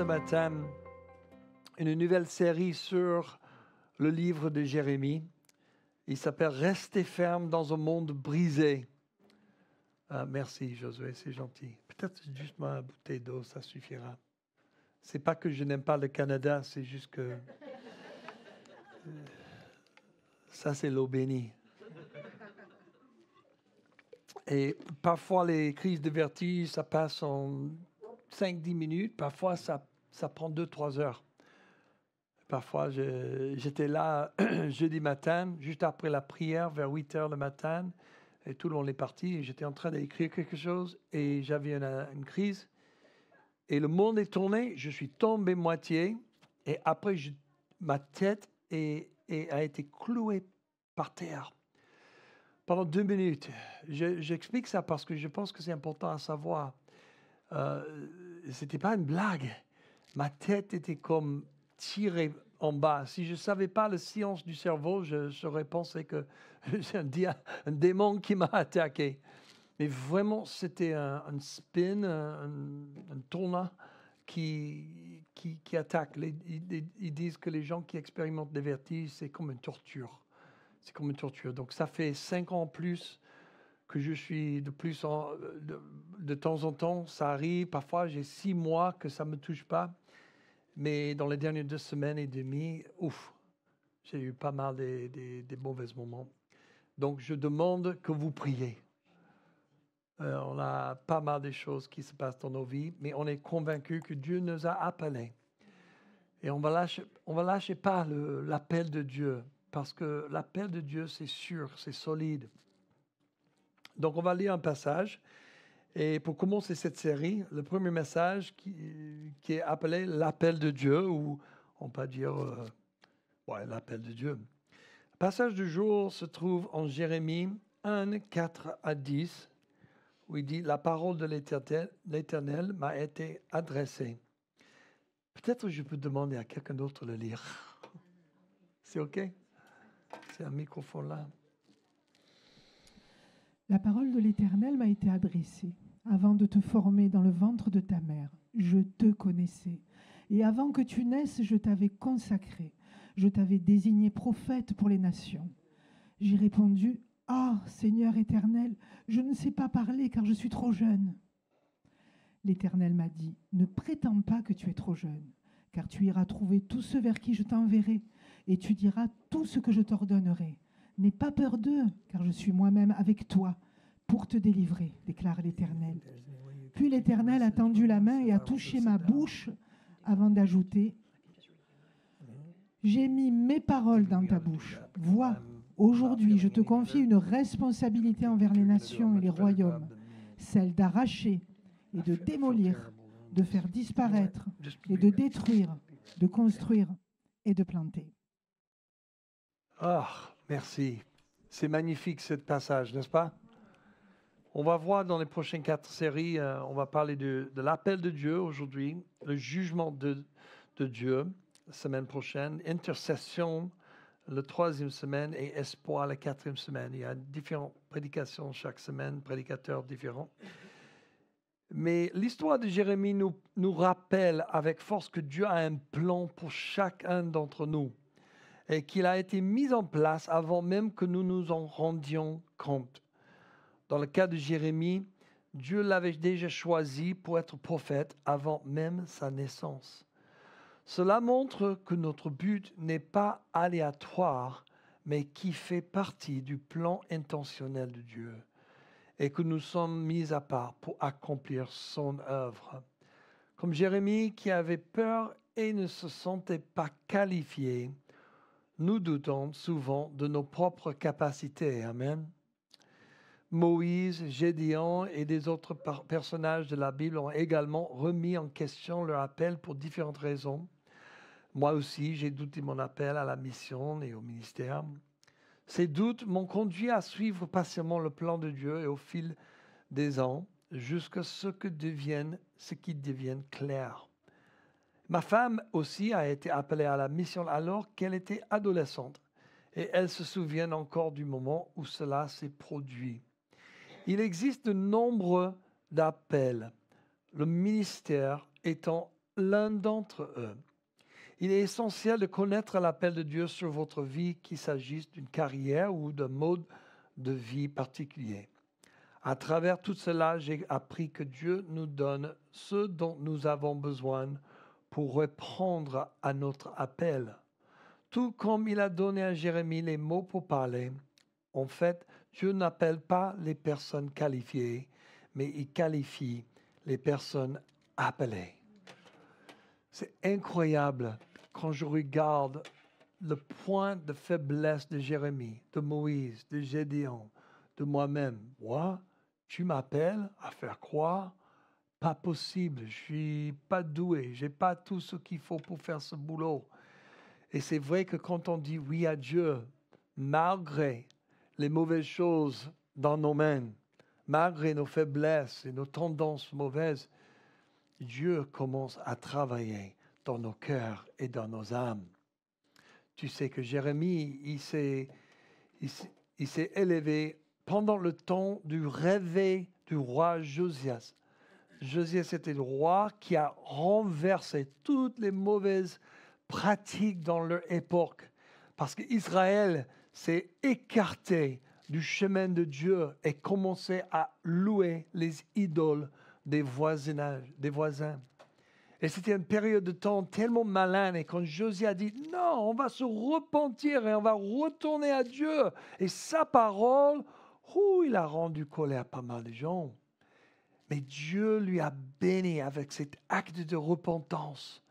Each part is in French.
ce matin une nouvelle série sur le livre de Jérémie. Il s'appelle « Rester ferme dans un monde brisé ». Merci Josué, c'est gentil. Peut-être juste ma bouteille d'eau, ça suffira. C'est pas que je n'aime pas le Canada, c'est juste que ça c'est l'eau bénie. Et parfois les crises de vertige, ça passe en 5-10 minutes, parfois ça prend 2-3 heures. Parfois, j'étais là jeudi matin, juste après la prière, vers 8 heures le matin, et tout le monde est parti, et j'étais en train d'écrire quelque chose, et j'avais une crise, et le monde est tourné, je suis tombé moitié, et après, ma tête a été clouée par terre pendant 2 minutes. J'explique ça parce que je pense que c'est important à savoir. C'était pas une blague. Ma tête était comme tirée en bas. Si je ne savais pas la science du cerveau, j'aurais pensé que c'est un démon qui m'a attaqué. Mais vraiment, c'était un spin, un tournant qui attaque. Ils disent que les gens qui expérimentent des vertiges, c'est comme une torture. C'est comme une torture. Donc, ça fait 5 ans plus que je suis de temps en temps, ça arrive. Parfois, j'ai 6 mois que ça ne me touche pas. Mais dans les dernières 2 semaines et demie, j'ai eu pas mal des mauvais moments. Donc, je demande que vous priez. On a pas mal de choses qui se passent dans nos vies, mais on est convaincu que Dieu nous a appelés. Et on va lâcher pas l'appel de Dieu, parce que l'appel de Dieu, c'est sûr, c'est solide. Donc, on va lire un passage. Et pour commencer cette série, le premier message qui est appelé l'appel de Dieu, ou on peut dire l'appel de Dieu. Le passage du jour se trouve en Jérémie 1, 4 à 10, où il dit « La parole de l'Éternel m'a été adressée ». Peut-être je peux demander à quelqu'un d'autre de le lire. C'est OK? C'est un microphone là. La parole de l'Éternel m'a été adressée. Avant de te former dans le ventre de ta mère, je te connaissais. Et avant que tu naisses, je t'avais consacré. Je t'avais désigné prophète pour les nations. J'ai répondu, « Ah, Seigneur éternel, je ne sais pas parler car je suis trop jeune. » L'Éternel m'a dit, « Ne prétends pas que tu es trop jeune, car tu iras trouver tous ceux vers qui je t'enverrai, et tu diras tout ce que je t'ordonnerai. N'aie pas peur d'eux, car je suis moi-même avec toi pour te délivrer, déclare l'Éternel. » Puis l'Éternel a tendu la main et a touché ma bouche avant d'ajouter, « J'ai mis mes paroles dans ta bouche. Vois, aujourd'hui je te confie une responsabilité envers les nations et les royaumes, celle d'arracher et de démolir, de faire disparaître et de détruire, de construire et de planter. » Merci. C'est magnifique ce passage, n'est-ce pas? On va voir dans les prochaines 4 séries, on va parler de l'appel de Dieu aujourd'hui, le jugement de Dieu la semaine prochaine, intercession la 3e semaine et espoir la 4e semaine. Il y a différentes prédications chaque semaine, prédicateurs différents. Mais l'histoire de Jérémie nous rappelle avec force que Dieu a un plan pour chacun d'entre nous et qu'il a été mis en place avant même que nous nous en rendions compte. Dans le cas de Jérémie, Dieu l'avait déjà choisi pour être prophète avant même sa naissance. Cela montre que notre but n'est pas aléatoire, mais qui fait partie du plan intentionnel de Dieu et que nous sommes mis à part pour accomplir son œuvre. Comme Jérémie qui avait peur et ne se sentait pas qualifié, nous doutons souvent de nos propres capacités. Amen. Moïse, Gédéon et des autres personnages de la Bible ont également remis en question leur appel pour différentes raisons. Moi aussi, j'ai douté mon appel à la mission et au ministère. Ces doutes m'ont conduit à suivre patiemment le plan de Dieu et au fil des ans, jusqu'à ce qui devienne clair. Ma femme aussi a été appelée à la mission alors qu'elle était adolescente et elle se souvient encore du moment où cela s'est produit. Il existe de nombreux appels, le ministère étant l'un d'entre eux. Il est essentiel de connaître l'appel de Dieu sur votre vie, qu'il s'agisse d'une carrière ou d'un mode de vie particulier. À travers tout cela, j'ai appris que Dieu nous donne ce dont nous avons besoin pour répondre à notre appel. Tout comme il a donné à Jérémie les mots pour parler, en fait, Dieu n'appelle pas les personnes qualifiées, mais il qualifie les personnes appelées. C'est incroyable quand je regarde le point de faiblesse de Jérémie, de Moïse, de Gédéon, de moi-même. Moi, tu m'appelles à faire quoi? Pas possible, je suis pas doué, j'ai pas tout ce qu'il faut pour faire ce boulot. Et c'est vrai que quand on dit oui à Dieu, malgré les mauvaises choses dans nos mains, malgré nos faiblesses et nos tendances mauvaises, Dieu commence à travailler dans nos cœurs et dans nos âmes. Tu sais que Jérémie, il s'est élevé pendant le temps du réveil du roi Josias. Josias était le roi qui a renversé toutes les mauvaises pratiques dans leur époque, parce qu'Israël s'est écarté du chemin de Dieu et commençait à louer les idoles des voisins. Et c'était une période de temps tellement malin. Et quand Josie a dit, non, on va se repentir et on va retourner à Dieu. Et sa parole, il a rendu colère pas mal de gens. Mais Dieu lui a béni avec cet acte de repentance.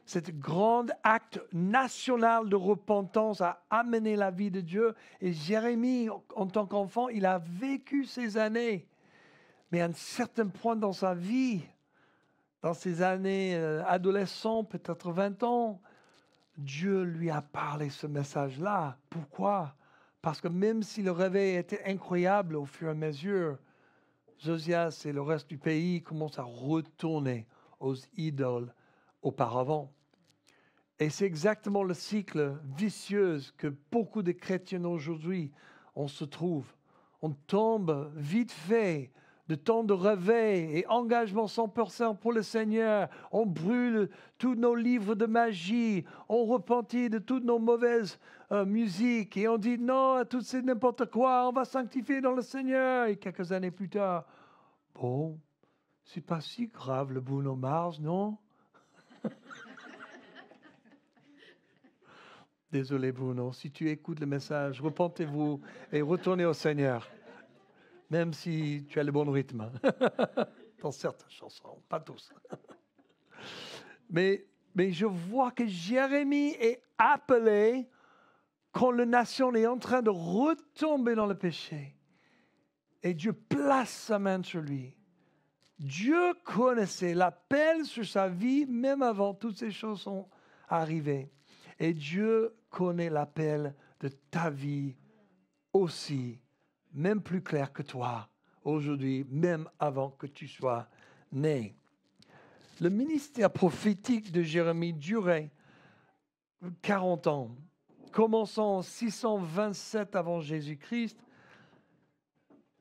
Cet grand acte national de repentance a amené la vie de Dieu. Et Jérémie, en tant qu'enfant, il a vécu ces années. Mais à un certain point dans sa vie, dans ses années adolescentes, peut-être 20 ans, Dieu lui a parlé ce message-là. Pourquoi? Parce que même si le réveil était incroyable au fur et à mesure, Josias et le reste du pays commencent à retourner aux idoles auparavant. Et c'est exactement le cycle vicieux que beaucoup de chrétiens aujourd'hui, on se trouve. On tombe vite fait de temps de réveil et engagement 100% pour le Seigneur. On brûle tous nos livres de magie. On repentit de toutes nos mauvaises musiques. Et on dit non à tout c'est n'importe quoi. On va sanctifier dans le Seigneur. Et quelques années plus tard, bon, c'est pas si grave le Bruno Mars, non? Désolé Bruno, si tu écoutes le message, repentez-vous et retournez au Seigneur. Même si tu as le bon rythme. Dans certaines chansons, pas tous. Mais je vois que Jérémie est appelé quand la nation est en train de retomber dans le péché. Et Dieu place sa main sur lui. Dieu connaissait l'appel sur sa vie, même avant toutes ces choses sont arrivées. Et Dieu connaît l'appel de ta vie aussi, même plus clair que toi, aujourd'hui, même avant que tu sois né. Le ministère prophétique de Jérémie durait 40 ans, commençant en 627 avant Jésus-Christ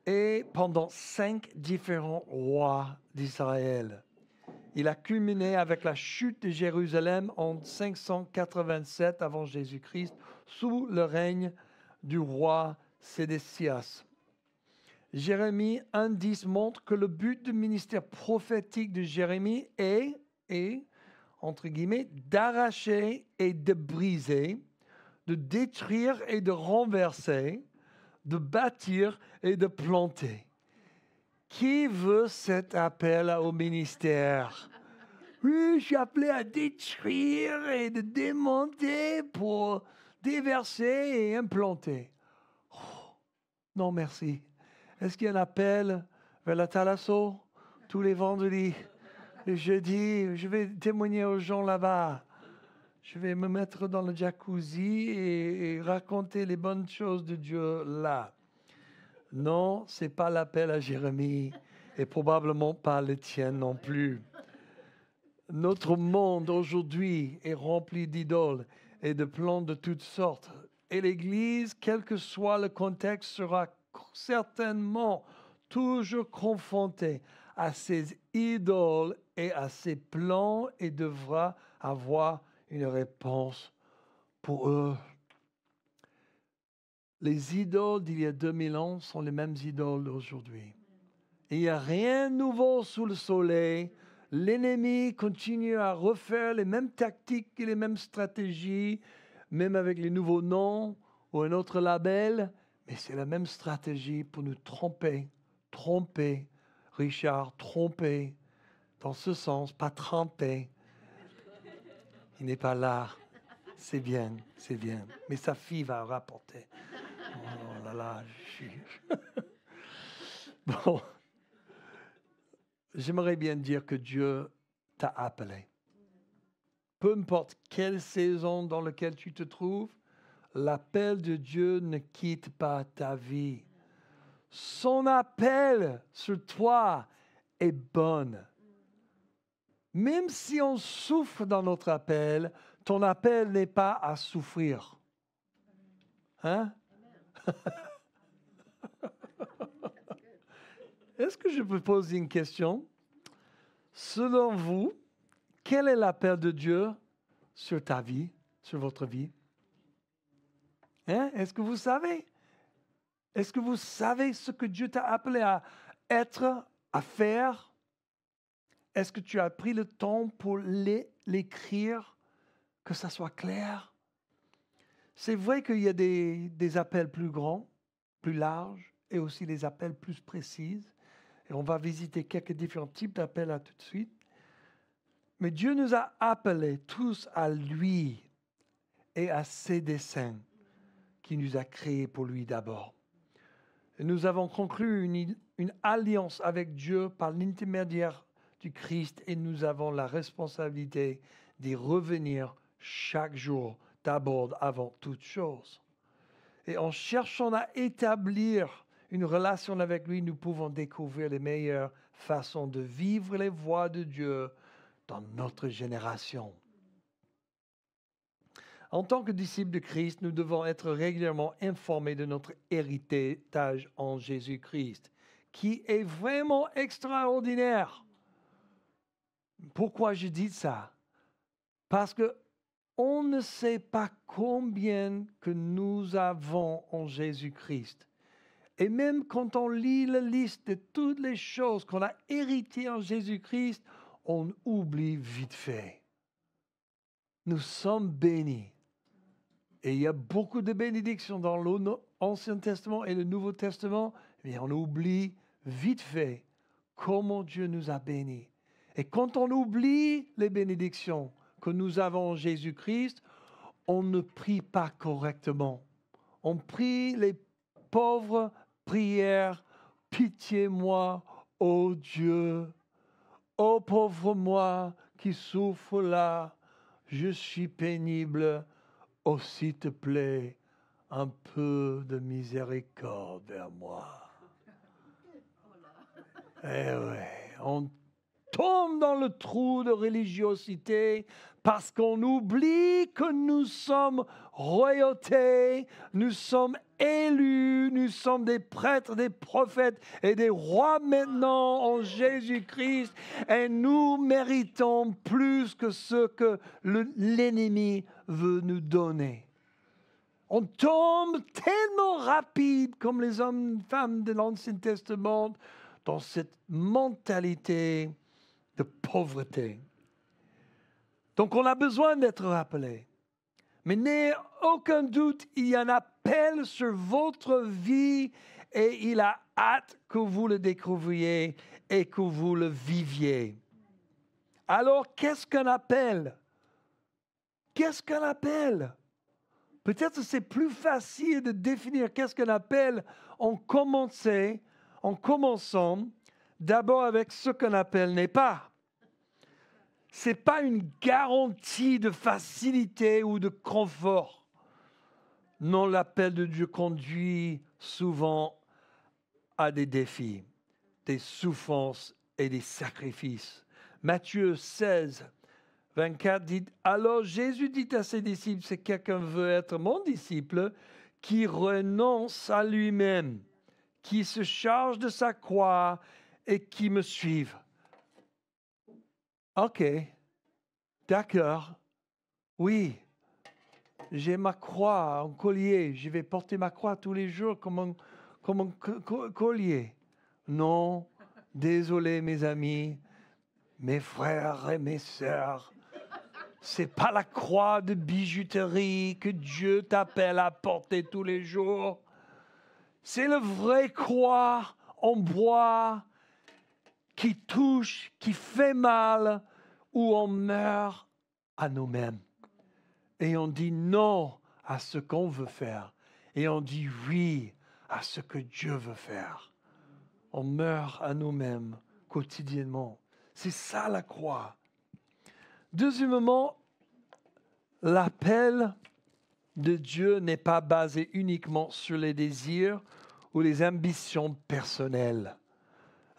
et pendant 5 différents rois d'Israël. Il a culminé avec la chute de Jérusalem en 587 avant Jésus-Christ sous le règne du roi Sédécias. Jérémie 1:10 montre que le but du ministère prophétique de Jérémie est, entre guillemets, d'arracher et de briser, de détruire et de renverser, de bâtir et de planter. Qui veut cet appel au ministère? Oui, je suis appelé à détruire et de démonter pour déverser et implanter. Oh, non, merci. Est-ce qu'il y a un appel vers la Thalasso tous les vendredis, le jeudi? Je vais témoigner aux gens là-bas. Je vais me mettre dans le jacuzzi et raconter les bonnes choses de Dieu là. Non, ce n'est pas l'appel à Jérémie et probablement pas le tien non plus. Notre monde aujourd'hui est rempli d'idoles et de plans de toutes sortes. Et l'Église, quel que soit le contexte, sera certainement toujours confronté à ses idoles et à ses plans et devra avoir une réponse pour eux. Les idoles d'il y a 2000 ans sont les mêmes idoles d'aujourd'hui. Il n'y a rien de nouveau sous le soleil. L'ennemi continue à refaire les mêmes tactiques et les mêmes stratégies, même avec les nouveaux noms ou un autre label. Mais c'est la même stratégie pour nous tromper. Tromper, Richard, tromper. Dans ce sens, pas tremper. Il n'est pas là. C'est bien, c'est bien. Mais sa fille va rapporter. Oh là là, je suis... Bon. J'aimerais bien dire que Dieu t'a appelé. Peu importe quelle saison dans laquelle tu te trouves, l'appel de Dieu ne quitte pas ta vie. Son appel sur toi est bon. Même si on souffre dans notre appel, ton appel n'est pas à souffrir. Hein? Est-ce que je peux poser une question? Selon vous, quel est l'appel de Dieu sur ta vie, sur votre vie? Hein? Est-ce que vous savez? Est-ce que vous savez ce que Dieu t'a appelé à être, à faire? Est-ce que tu as pris le temps pour l'écrire, que ça soit clair? C'est vrai qu'il y a des appels plus grands, plus larges, et aussi des appels plus précis. Et on va visiter quelques différents types d'appels là tout de suite. Mais Dieu nous a appelés tous à lui et à ses desseins qu'il nous a créés pour lui d'abord. Et nous avons conclu une alliance avec Dieu par l'intermédiaire du Christ et nous avons la responsabilité d'y revenir chaque jour d'abord avant toute chose. Et en cherchant à établir une relation avec lui, nous pouvons découvrir les meilleures façons de vivre les voies de Dieu dans notre génération. En tant que disciples de Christ, nous devons être régulièrement informés de notre héritage en Jésus-Christ, qui est vraiment extraordinaire. Pourquoi je dis ça? Parce que on ne sait pas combien que nous avons en Jésus-Christ. Et même quand on lit la liste de toutes les choses qu'on a héritées en Jésus-Christ, on oublie vite fait. Nous sommes bénis. Et il y a beaucoup de bénédictions dans l'Ancien Testament et le Nouveau Testament, mais on oublie vite fait comment Dieu nous a bénis. Et quand on oublie les bénédictions que nous avons en Jésus-Christ, on ne prie pas correctement. On prie les pauvres prières, pitié-moi, ô Dieu, ô pauvre moi qui souffre là, je suis pénible, oh s'il te plaît, un peu de miséricorde vers moi. Eh ouais, on tombe dans le trou de religiosité parce qu'on oublie que nous sommes royauté, nous sommes élus, nous sommes des prêtres, des prophètes et des rois maintenant en Jésus-Christ et nous méritons plus que ce que l'ennemi veut nous donner. On tombe tellement rapide comme les hommes et femmes de l'Ancien Testament dans cette mentalité de pauvreté. Donc on a besoin d'être rappelé. Mais n'ayez aucun doute, il y a un appel sur votre vie et il a hâte que vous le découvriez et que vous le viviez. Alors, qu'est-ce qu'un appel? Qu'est-ce qu'un appel? Peut-être que c'est plus facile de définir qu'est-ce qu'un appel en commençant d'abord avec ce qu'un appel n'est pas. Ce n'est pas une garantie de facilité ou de confort. Non, l'appel de Dieu conduit souvent à des défis, des souffrances et des sacrifices. Matthieu 16, 24 dit, « Alors Jésus dit à ses disciples, si quelqu'un veut être mon disciple, qui renonce à lui-même, qui se charge de sa croix et qui me suive. OK, d'accord, oui, j'ai ma croix en collier, je vais porter ma croix tous les jours comme un collier. Non, désolé mes amis, mes frères et mes sœurs, c'est pas la croix de bijouterie que Dieu t'appelle à porter tous les jours. C'est le vrai croix en bois qui touche, qui fait mal, où on meurt à nous-mêmes. Et on dit non à ce qu'on veut faire. Et on dit oui à ce que Dieu veut faire. On meurt à nous-mêmes quotidiennement. C'est ça la croix. Deuxièmement, l'appel de Dieu n'est pas basé uniquement sur les désirs ou les ambitions personnelles.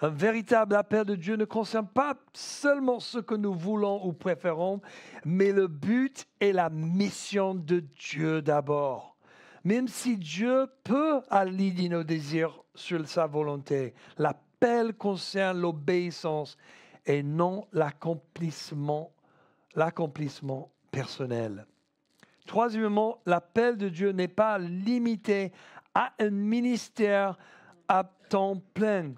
Un véritable appel de Dieu ne concerne pas seulement ce que nous voulons ou préférons, mais le but et la mission de Dieu d'abord. Même si Dieu peut aligner nos désirs sur sa volonté, l'appel concerne l'obéissance et non l'accomplissement personnel. Troisièmement, l'appel de Dieu n'est pas limité à un ministère à temps plein.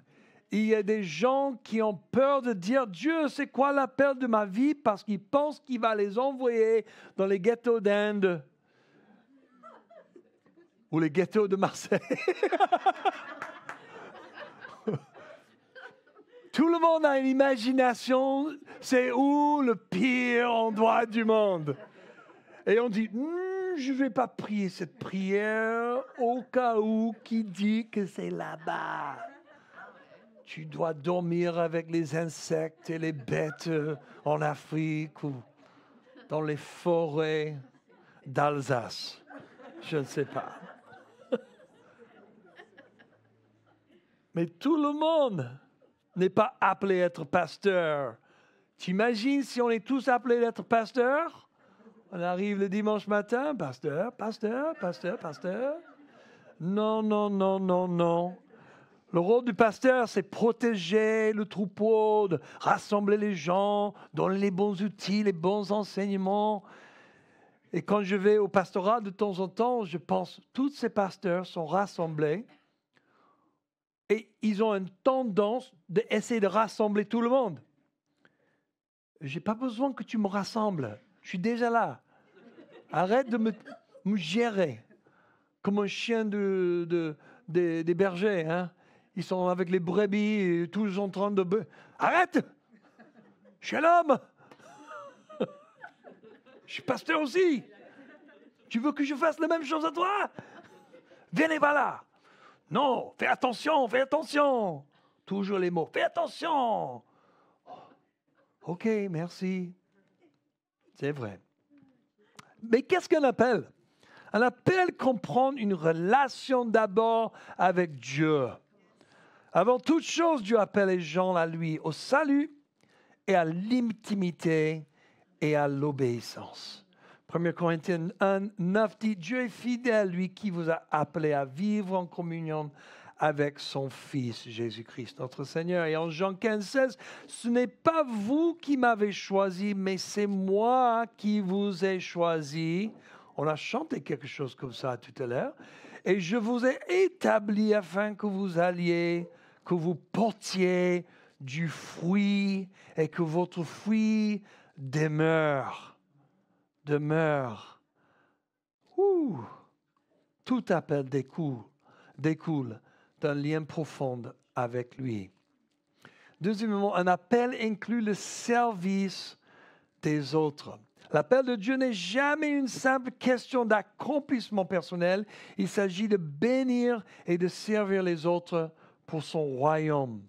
Il y a des gens qui ont peur de dire « Dieu, c'est quoi l'appel de ma vie ?» parce qu'ils pensent qu'il va les envoyer dans les ghettos d'Inde ou les ghettos de Marseille. Tout le monde a une imagination, c'est où le pire endroit du monde. Et on dit, je ne vais pas prier cette prière au cas où qui dit que c'est là-bas. Tu dois dormir avec les insectes et les bêtes en Afrique ou dans les forêts d'Alsace. Je ne sais pas. Mais tout le monde n'est pas appelé à être pasteur. T'imagines si on est tous appelés à être pasteurs? On arrive le dimanche matin, pasteur. Non, non, non, non, non. Le rôle du pasteur, c'est protéger le troupeau, de rassembler les gens, donner les bons outils, les bons enseignements. Et quand je vais au pastorat, de temps en temps, je pense, tous ces pasteurs sont rassemblés et ils ont une tendance d'essayer de rassembler tout le monde. Je n'ai pas besoin que tu me rassembles. Je suis déjà là. Arrête de me gérer comme un chien des bergers. Hein? Ils sont avec les brebis, et tous en train de... Arrête! Je suis un homme! Je suis pasteur aussi! Tu veux que je fasse la même chose à toi? Viens et va là! Non, fais attention, fais attention! Toujours les mots, fais attention! Ok, merci. C'est vrai. Mais qu'est-ce qu'un appel? Un appel comprend une relation d'abord avec Dieu. Avant toute chose, Dieu appelle les gens à lui, au salut et à l'intimité et à l'obéissance. 1 Corinthiens 1, 9 dit, Dieu est fidèle, lui qui vous a appelé à vivre en communion avec son Fils, Jésus-Christ, notre Seigneur. Et en Jean 15, 16, ce n'est pas vous qui m'avez choisi, mais c'est moi qui vous ai choisi. On a chanté quelque chose comme ça tout à l'heure. Et je vous ai établi afin que vous alliez, que vous portiez du fruit et que votre fruit demeure. Tout appel découle d'un lien profond avec lui. Deuxièmement, un appel inclut le service des autres. L'appel de Dieu n'est jamais une simple question d'accomplissement personnel. Il s'agit de bénir et de servir les autres pour son royaume.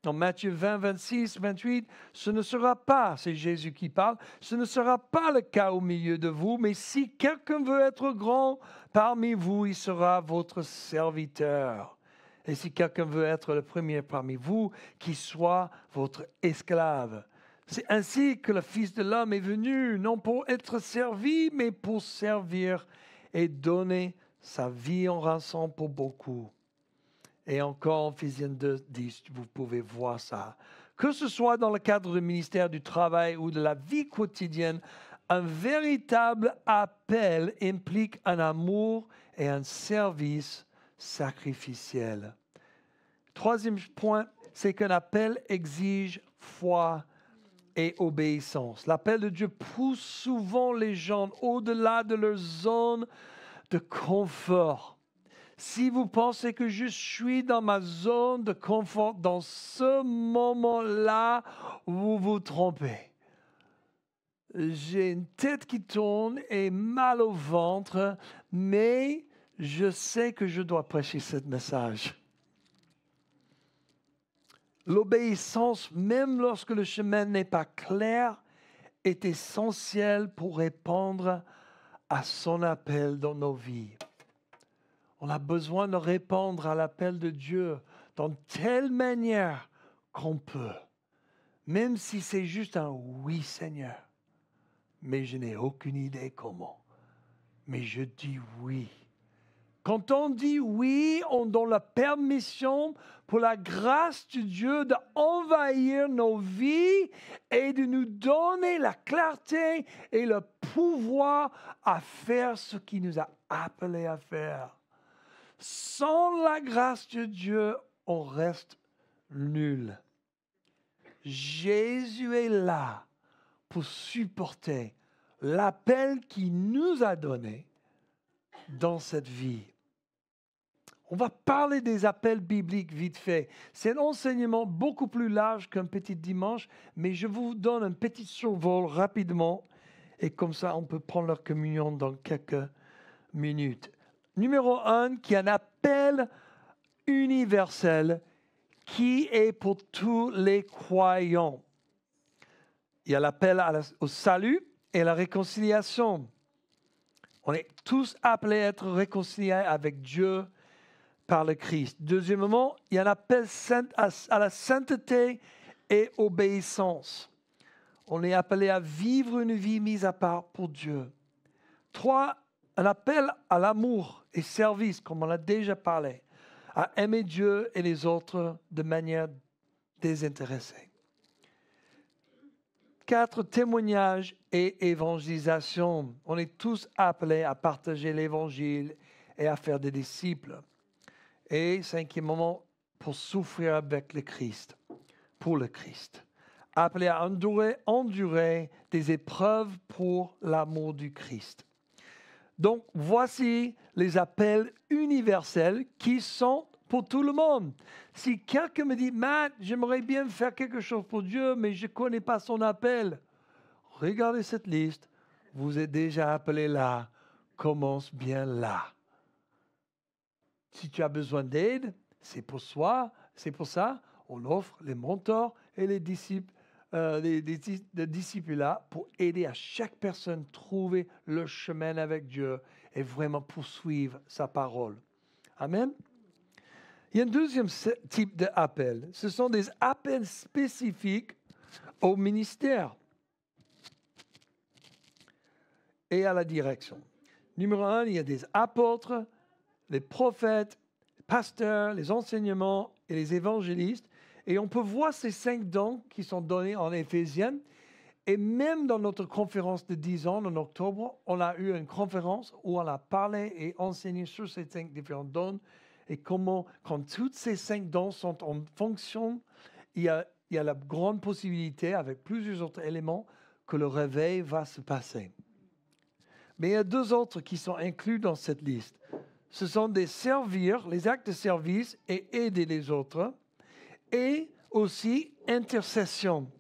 Dans Matthieu 20, 26, 28, ce ne sera pas, c'est Jésus qui parle, ce ne sera pas le cas au milieu de vous, mais si quelqu'un veut être grand parmi vous, il sera votre serviteur. Et si quelqu'un veut être le premier parmi vous, qu'il soit votre esclave. C'est ainsi que le Fils de l'homme est venu, non pour être servi, mais pour servir et donner sa vie en rançon pour beaucoup. Et encore, Ephésiens 2, 10, vous pouvez voir ça. Que ce soit dans le cadre du ministère du travail ou de la vie quotidienne, un véritable appel implique un amour et un service sacrificiel. Troisième point, c'est qu'un appel exige foi et obéissance. L'appel de Dieu pousse souvent les gens au-delà de leur zone de confort. Si vous pensez que je suis dans ma zone de confort dans ce moment-là, vous vous trompez. J'ai une tête qui tourne et mal au ventre, mais je sais que je dois prêcher ce message. L'obéissance, même lorsque le chemin n'est pas clair, est essentielle pour répondre à son appel dans nos vies. On a besoin de répondre à l'appel de Dieu dans telle manière qu'on peut, même si c'est juste un oui Seigneur. Mais je n'ai aucune idée comment. Mais je dis oui. Quand on dit oui, on donne la permission pour la grâce de Dieu d'envahir nos vies et de nous donner la clarté et le pouvoir à faire ce qu'il nous a appelés à faire. Sans la grâce de Dieu, on reste nul. Jésus est là pour supporter l'appel qu'il nous a donné dans cette vie. On va parler des appels bibliques vite fait. C'est un enseignement beaucoup plus large qu'un petit dimanche, mais je vous donne un petit survol rapidement et comme ça on peut prendre leur communion dans quelques minutes. Numéro 1, qui est un appel universel qui est pour tous les croyants. Il y a l'appel au salut et à la réconciliation. On est tous appelés à être réconciliés avec Dieu par le Christ. Deuxièmement, il y a un appel à la sainteté et obéissance. On est appelé à vivre une vie mise à part pour Dieu. 3, un appel à l'amour et service, comme on a déjà parlé, à aimer Dieu et les autres de manière désintéressée. 4, témoignage et évangélisation. On est tous appelés à partager l'évangile et à faire des disciples. Et 5e, pour souffrir avec le Christ, pour le Christ. Appelés à endurer des épreuves pour l'amour du Christ. Donc, voici les appels universels qui sont pour tout le monde. Si quelqu'un me dit, Matt, j'aimerais bien faire quelque chose pour Dieu, mais je ne connais pas son appel. Regardez cette liste. Vous êtes déjà appelé là. Commence bien là. Si tu as besoin d'aide, c'est pour ça, on offre les mentors et les disciples, les disciples là pour aider à chaque personne à trouver le chemin avec Dieu et vraiment poursuivre sa parole. Amen. Il y a un deuxième type d'appel. Ce sont des appels spécifiques au ministère et à la direction. Numéro 1, il y a des apôtres, les prophètes, les pasteurs, les enseignements et les évangélistes. Et on peut voir ces 5 dons qui sont donnés en Éphésiens. Et même dans notre conférence de 10 ans, en octobre, on a eu une conférence où on a parlé et enseigné sur ces 5 différents dons. Et comment, quand tous ces 5 dons sont en fonction, il y a la grande possibilité, avec plusieurs autres éléments, que le réveil va se passer. Mais il y a 2 autres qui sont inclus dans cette liste. Ce sont des servir, les actes de service et aider les autres. Et aussi intercession,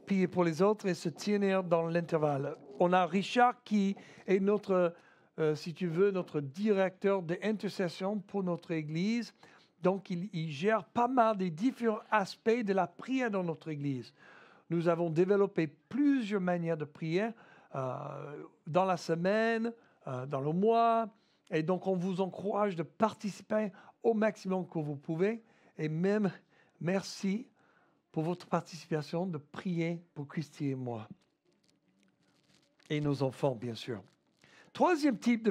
prier pour les autres et se tenir dans l'intervalle. On a Richard qui est notre, si tu veux, notre directeur d'intercession pour notre Église. Donc, il gère pas mal des différents aspects de la prière dans notre Église. Nous avons développé plusieurs manières de prier dans la semaine, dans le mois. Et donc, on vous encourage de participer au maximum que vous pouvez. Et même, merci pour votre participation de prier pour Christy et moi. Et nos enfants, bien sûr. Troisième type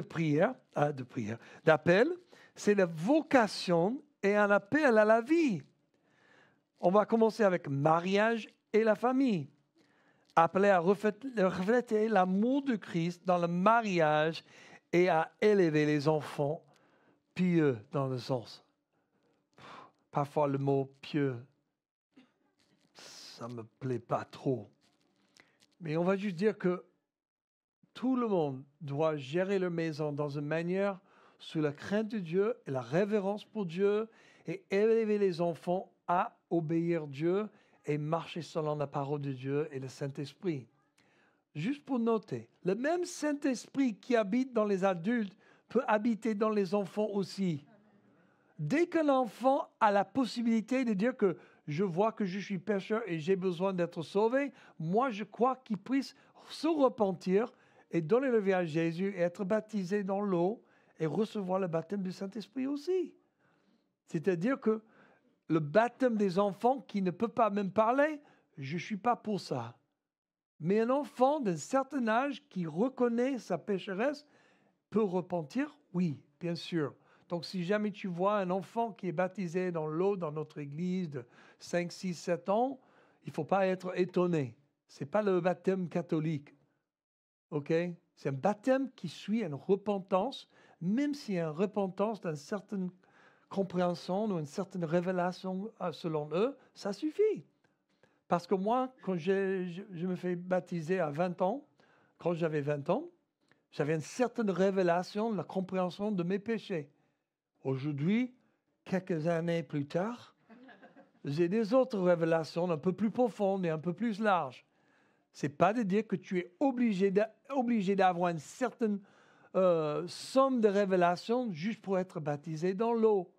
d'appel, c'est la vocation et un appel à la vie. On va commencer avec mariage et la famille. Appelé à refléter l'amour de Christ dans le mariage et à élever les enfants pieux dans le sens. Parfois le mot pieux, ça ne me plaît pas trop. Mais on va juste dire que tout le monde doit gérer leur maison dans une manière sous la crainte de Dieu et la révérence pour Dieu et élever les enfants à obéir Dieu et marcher selon la parole de Dieu et le Saint-Esprit. Juste pour noter, le même Saint-Esprit qui habite dans les adultes peut habiter dans les enfants aussi. Dès qu'un enfant a la possibilité de dire que je vois que je suis pécheur et j'ai besoin d'être sauvé, moi je crois qu'il puisse se repentir et donner le vie à Jésus et être baptisé dans l'eau et recevoir le baptême du Saint-Esprit aussi. C'est-à-dire que le baptême des enfants qui ne peut pas même parler, je ne suis pas pour ça. Mais un enfant d'un certain âge qui reconnaît sa pécheresse peut repentir, oui, bien sûr. Donc si jamais tu vois un enfant qui est baptisé dans l'eau dans notre église de 5, 6, 7 ans, il ne faut pas être étonné. Ce n'est pas le baptême catholique. OK? C'est un baptême qui suit une repentance, même s'il y a une repentance d'une certaine compréhension ou une certaine révélation selon eux, ça suffit. Parce que moi, quand je me fais baptiser à 20 ans, quand j'avais 20 ans, j'avais une certaine révélation de la compréhension de mes péchés. Aujourd'hui, quelques années plus tard, j'ai des autres révélations un peu plus profondes et un peu plus larges. Ce n'est pas de dire que tu es obligé d'avoir une certaine somme de révélations juste pour être baptisé dans l'eau.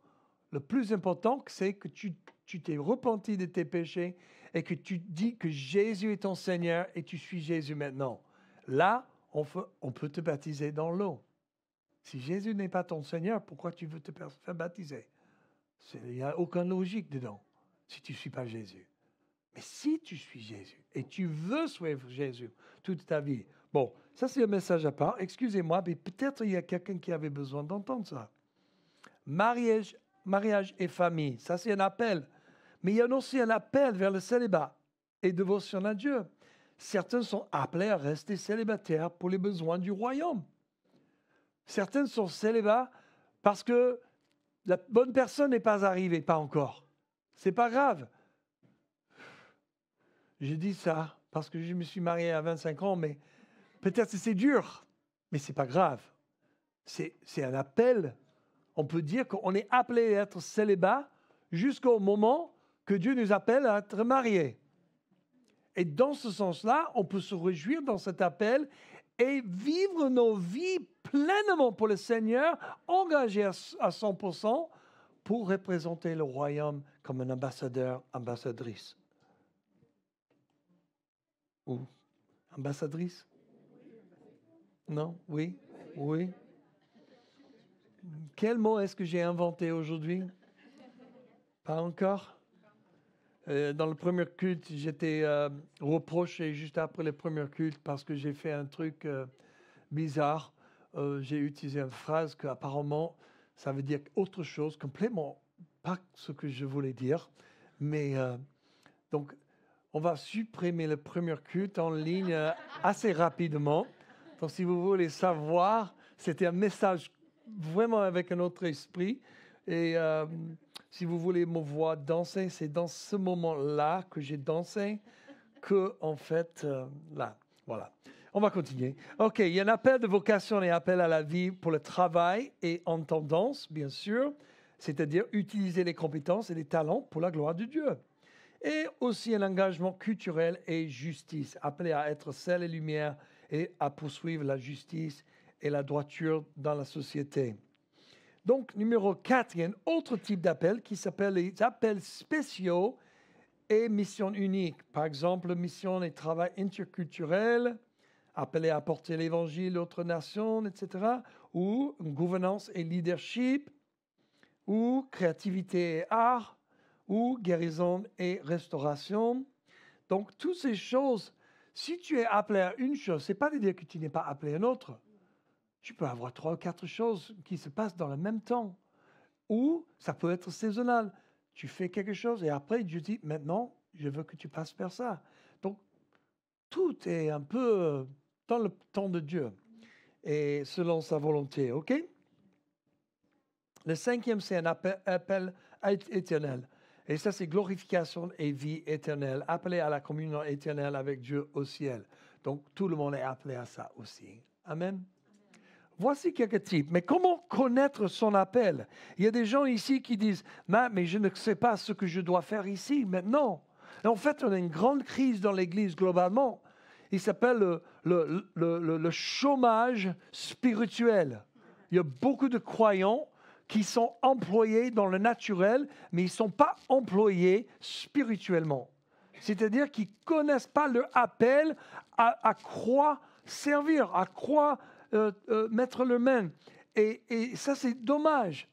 Le plus important, c'est que tu t'es repenti de tes péchés et que tu dis que Jésus est ton Seigneur et tu suis Jésus maintenant. Là, on peut te baptiser dans l'eau. Si Jésus n'est pas ton Seigneur, pourquoi tu veux te faire baptiser? Il n'y a aucune logique dedans, si tu ne suis pas Jésus. Mais si tu suis Jésus et tu veux suivre Jésus toute ta vie, bon, ça c'est un message à part, excusez-moi, mais peut-être il y a quelqu'un qui avait besoin d'entendre ça. Mariage et famille, ça c'est un appel. Mais il y a aussi un appel vers le célibat et dévotion à Dieu. Certains sont appelés à rester célibataires pour les besoins du royaume. Certains sont célibats parce que la bonne personne n'est pas arrivée, pas encore. C'est pas grave. Je dis ça parce que je me suis marié à 25 ans, mais peut-être que c'est dur, mais c'est pas grave. C'est un appel. On peut dire qu'on est appelé à être célibat jusqu'au moment que Dieu nous appelle à être mariés. Et dans ce sens-là, on peut se réjouir dans cet appel et vivre nos vies pleinement pour le Seigneur, engagés à 100% pour représenter le royaume comme un ambassadeur, ambassadrice. Ou ambassadrice? Non? Oui? Oui? Quel mot est-ce que j'ai inventé aujourd'hui? Pas encore? Dans le premier culte, j'étais reproché juste après le premier culte parce que j'ai fait un truc bizarre. J'ai utilisé une phrase que apparemment ça veut dire autre chose, complètement pas ce que je voulais dire. Mais donc, on va supprimer le premier culte en ligne assez rapidement. Donc, si vous voulez savoir, c'était un message vraiment avec un autre esprit. Et si vous voulez me voir danser, c'est dans ce moment-là que j'ai dansé que, en fait, là, voilà. On va continuer. OK, il y a un appel de vocation et appel à la vie pour le travail et en tendance, bien sûr, c'est-à-dire utiliser les compétences et les talents pour la gloire de Dieu. Et aussi un engagement culturel et justice, appelé à être sel et lumière et à poursuivre la justice et la droiture dans la société. Donc, numéro 4, il y a un autre type d'appel qui s'appelle les appels spéciaux et missions uniques. Par exemple, mission et travail interculturel, appelé à apporter l'évangile à d'autres nations, etc. Ou gouvernance et leadership, ou créativité et art, ou guérison et restauration. Donc, toutes ces choses, si tu es appelé à une chose, ce n'est pas de dire que tu n'es pas appelé à une autre. Tu peux avoir 3 ou 4 choses qui se passent dans le même temps. Ou ça peut être saisonnal. Tu fais quelque chose et après, Dieu dit, maintenant, je veux que tu passes par ça. Donc, tout est un peu dans le temps de Dieu et selon sa volonté, OK? Le 5e, c'est un appel éternel. Et ça, c'est glorification et vie éternelle, appelé à la communion éternelle avec Dieu au ciel. Donc, tout le monde est appelé à ça aussi. Amen. Voici quelques types. Mais comment connaître son appel? Il y a des gens ici qui disent, mais je ne sais pas ce que je dois faire ici, maintenant. Et en fait, on a une grande crise dans l'Église globalement. Il s'appelle le chômage spirituel. Il y a beaucoup de croyants qui sont employés dans le naturel, mais ils ne sont pas employés spirituellement. C'est-à-dire qu'ils ne connaissent pas leur appel à quoi servir, à quoi mettre le main. Et ça, c'est dommage.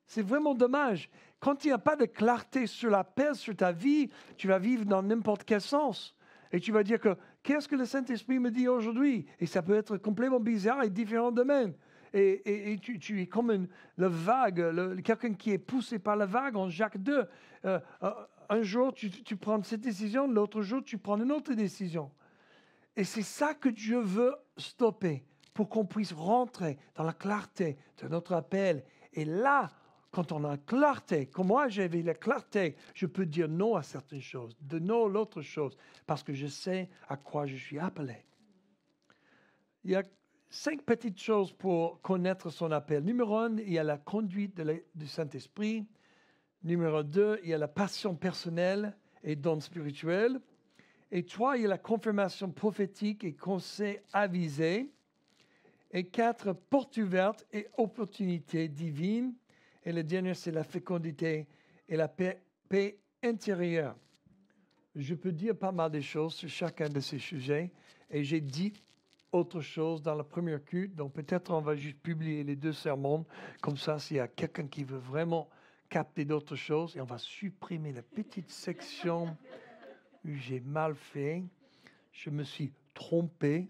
C'est vraiment dommage. Quand il n'y a pas de clarté sur l'appel, sur ta vie, tu vas vivre dans n'importe quel sens. Et tu vas dire que, qu'est-ce que le Saint-Esprit me dit aujourd'hui? Et ça peut être complètement bizarre et différent demain. Et tu es comme le vague, quelqu'un qui est poussé par la vague en Jacques 2. Un jour, tu prends cette décision, l'autre jour, tu prends une autre décision. Et c'est ça que Dieu veut stopper pour qu'on puisse rentrer dans la clarté de notre appel. Et là, quand on a la clarté, comme moi j'avais la clarté, je peux dire non à certaines choses, de non à l'autre chose, parce que je sais à quoi je suis appelé. Il y a 5 petites choses pour connaître son appel. Numéro 1, il y a la conduite du Saint-Esprit. Numéro 2, il y a la passion personnelle et dons spirituels. Et 3, il y a la confirmation prophétique et conseil avisé. Et 4, porte ouverte et opportunité divine. Et le dernier, c'est la fécondité et la paix intérieure. Je peux dire pas mal de choses sur chacun de ces sujets. Et j'ai dit autre chose dans la première culte. Donc peut-être on va juste publier les 2 sermons. Comme ça, s'il y a quelqu'un qui veut vraiment capter d'autres choses, et on va supprimer la petite section où j'ai mal fait. Je me suis trompé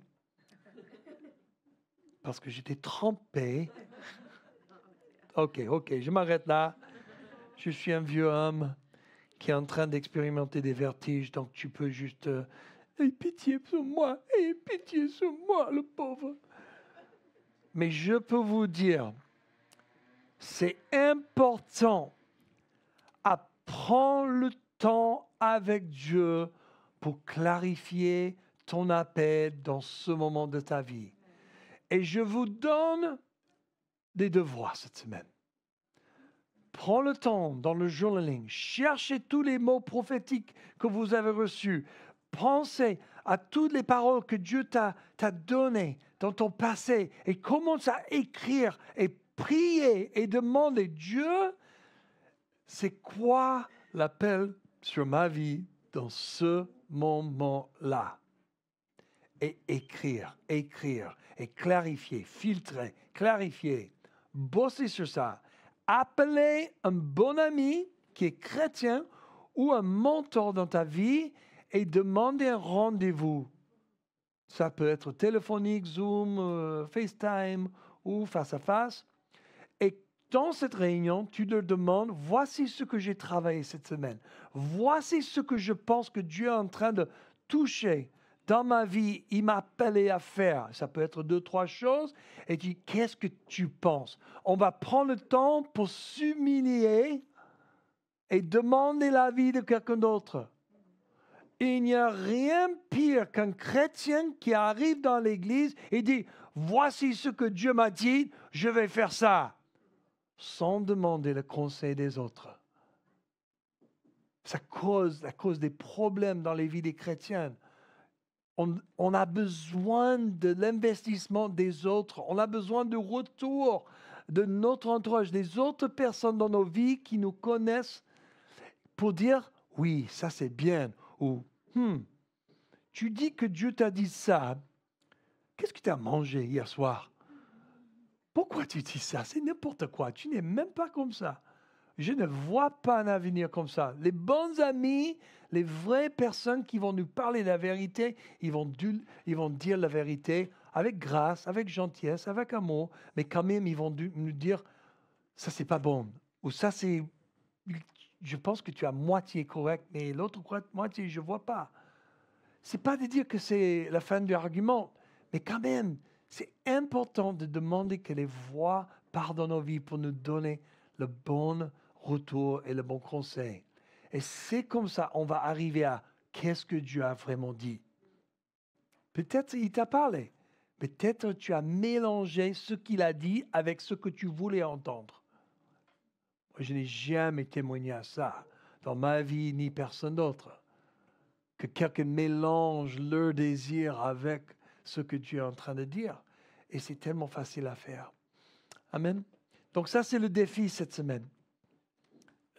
parce que j'étais trempé. Ok, je m'arrête là. Je suis un vieux homme qui est en train d'expérimenter des vertiges, donc tu peux juste... Aie pitié sur moi, le pauvre. Mais je peux vous dire, c'est important à prendre le temps avec Dieu pour clarifier ton appel dans ce moment de ta vie. Et je vous donne des devoirs cette semaine. Prends le temps dans le journaling, cherchez tous les mots prophétiques que vous avez reçus. Pensez à toutes les paroles que Dieu t'a données dans ton passé et commence à écrire et prier et demander Dieu, c'est quoi l'appel sur ma vie dans ce moment-là? Et écrire et clarifier, filtrer, clarifier, bosser sur ça. Appelez un bon ami qui est chrétien ou un mentor dans ta vie et demander un rendez-vous. Ça peut être téléphonique, Zoom, FaceTime ou face à face. Et dans cette réunion, tu leur demandes, voici ce que j'ai travaillé cette semaine. Voici ce que je pense que Dieu est en train de toucher dans ma vie. Il m'a appelé à faire. Ça peut être 2, 3 choses. Et tu dis, qu'est-ce que tu penses? On va prendre le temps pour s'humilier et demander l'avis de quelqu'un d'autre. Il n'y a rien pire qu'un chrétien qui arrive dans l'église et dit, voici ce que Dieu m'a dit, je vais faire ça, sans demander le conseil des autres. Ça cause des problèmes dans les vies des chrétiens. On a besoin de l'investissement des autres, on a besoin du retour de notre entourage, des autres personnes dans nos vies qui nous connaissent pour dire, oui, ça c'est bien. Ou, tu dis que Dieu t'a dit ça. Qu'est-ce que tu as mangé hier soir? Pourquoi tu dis ça? C'est n'importe quoi. Tu n'es même pas comme ça. Je ne vois pas un avenir comme ça. Les bons amis, les vraies personnes qui vont nous parler de la vérité, ils vont dire la vérité avec grâce, avec gentillesse, avec amour, mais quand même, ils vont nous dire, ça c'est pas bon. Ou ça, je pense que tu as moitié correct, mais l'autre moitié, je ne vois pas. Ce n'est pas de dire que c'est la fin de l'argument, mais quand même, c'est important de demander que les voix partent dans nos vies pour nous donner le bon retour et le bon conseil. Et c'est comme ça on va arriver à qu'est-ce que Dieu a vraiment dit. Peut-être il t'a parlé. Peut-être tu as mélangé ce qu'il a dit avec ce que tu voulais entendre. Moi, je n'ai jamais témoigné à ça dans ma vie, ni personne d'autre. Que quelqu'un mélange leur désir avec ce que tu es en train de dire. Et c'est tellement facile à faire. Amen. Donc ça, c'est le défi cette semaine.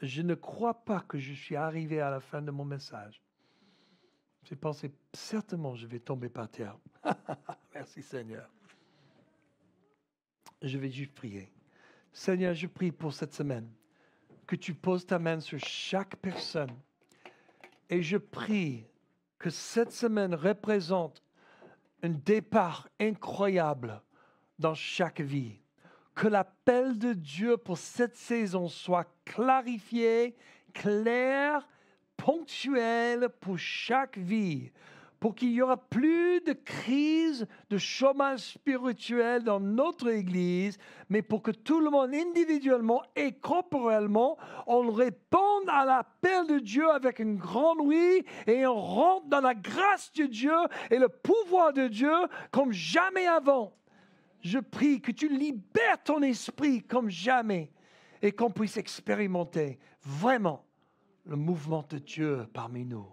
Je ne crois pas que je suis arrivé à la fin de mon message. J'ai pensé, certainement, je vais tomber par terre. Merci Seigneur. Je vais juste prier. Seigneur, je prie pour cette semaine que tu poses ta main sur chaque personne. Et je prie que cette semaine représente un départ incroyable dans chaque vie. Que l'appel de Dieu pour cette saison soit clarifié, clair, ponctuel pour chaque vie. Pour qu'il n'y aura plus de crise de chômage spirituel dans notre Église, mais pour que tout le monde individuellement et corporellement, on réponde à l'appel de Dieu avec un grand oui et on rentre dans la grâce de Dieu et le pouvoir de Dieu comme jamais avant. Je prie que tu libères ton esprit comme jamais et qu'on puisse expérimenter vraiment le mouvement de Dieu parmi nous.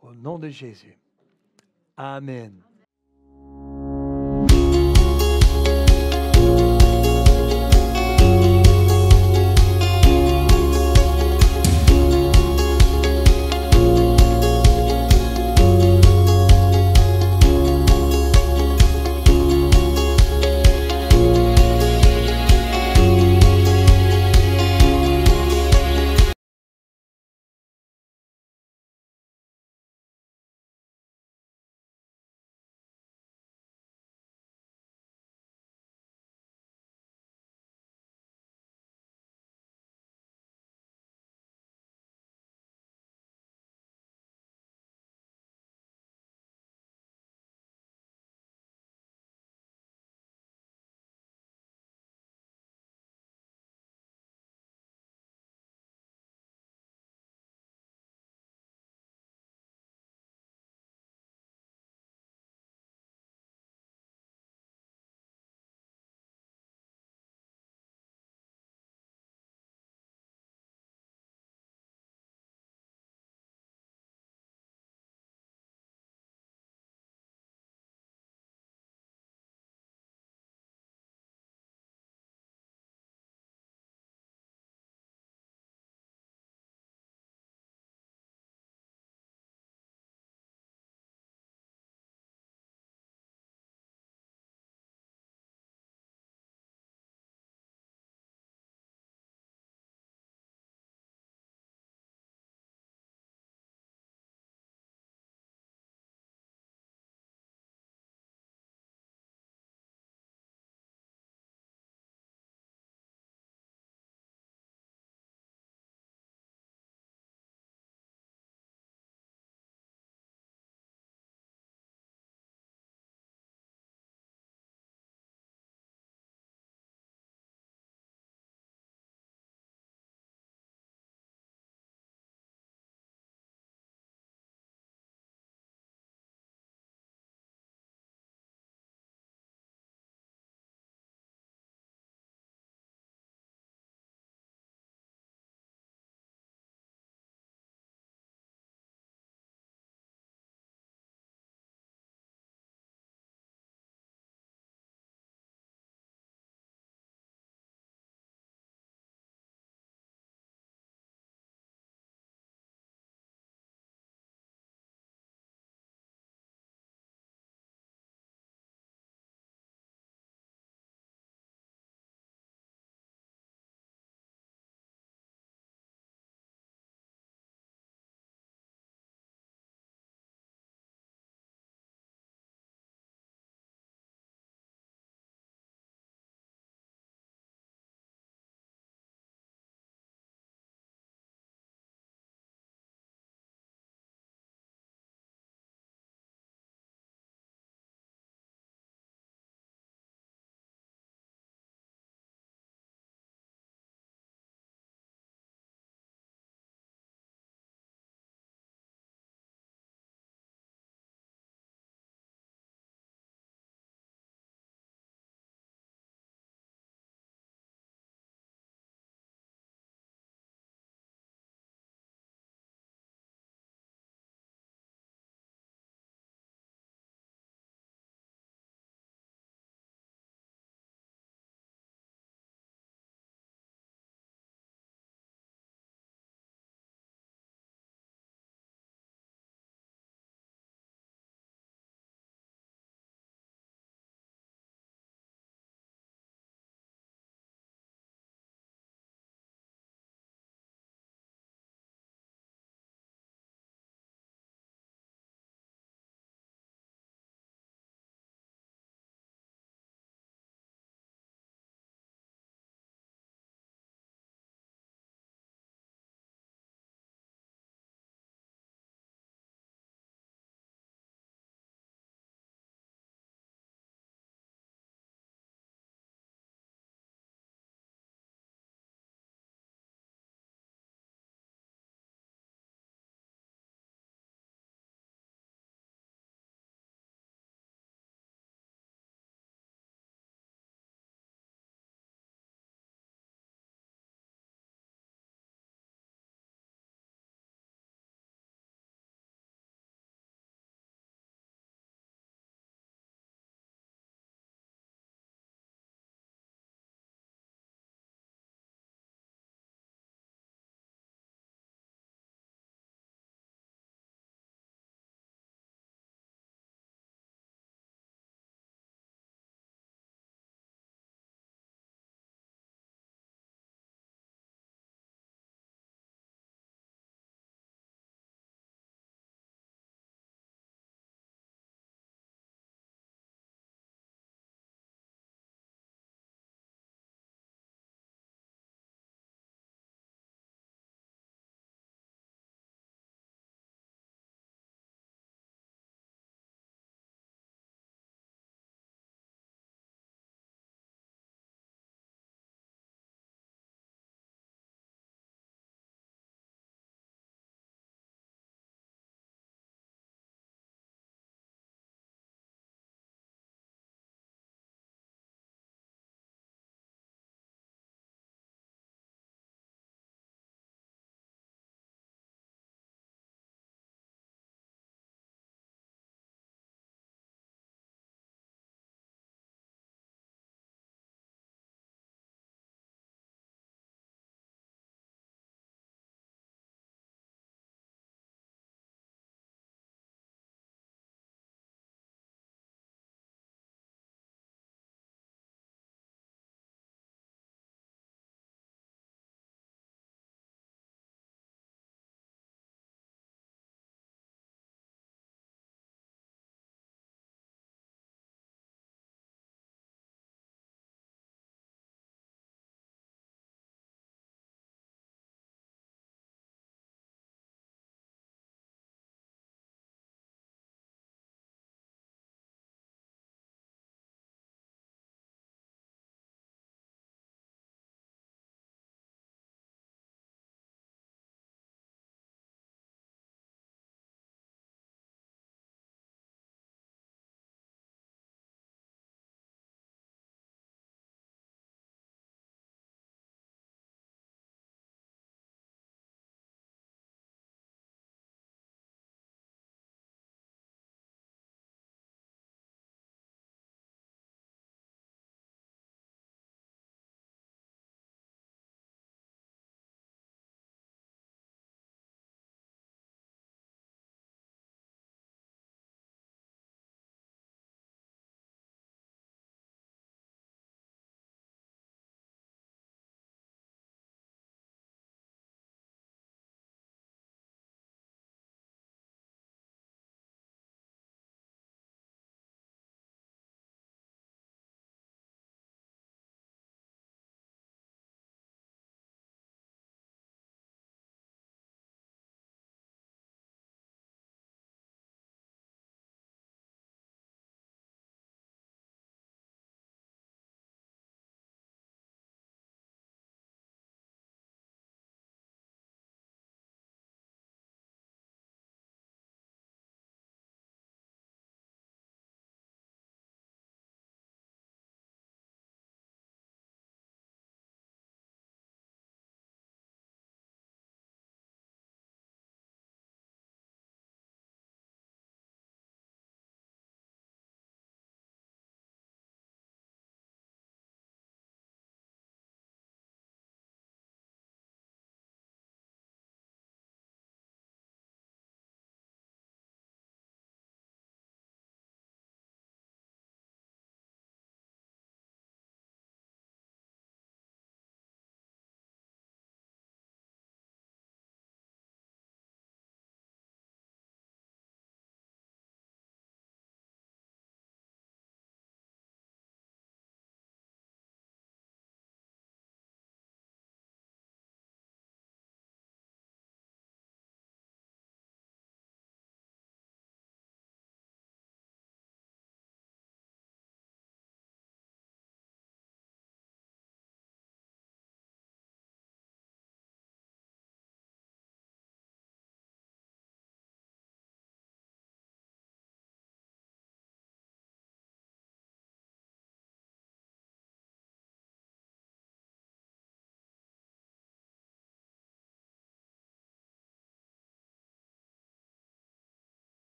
Au nom de Jésus. Amen.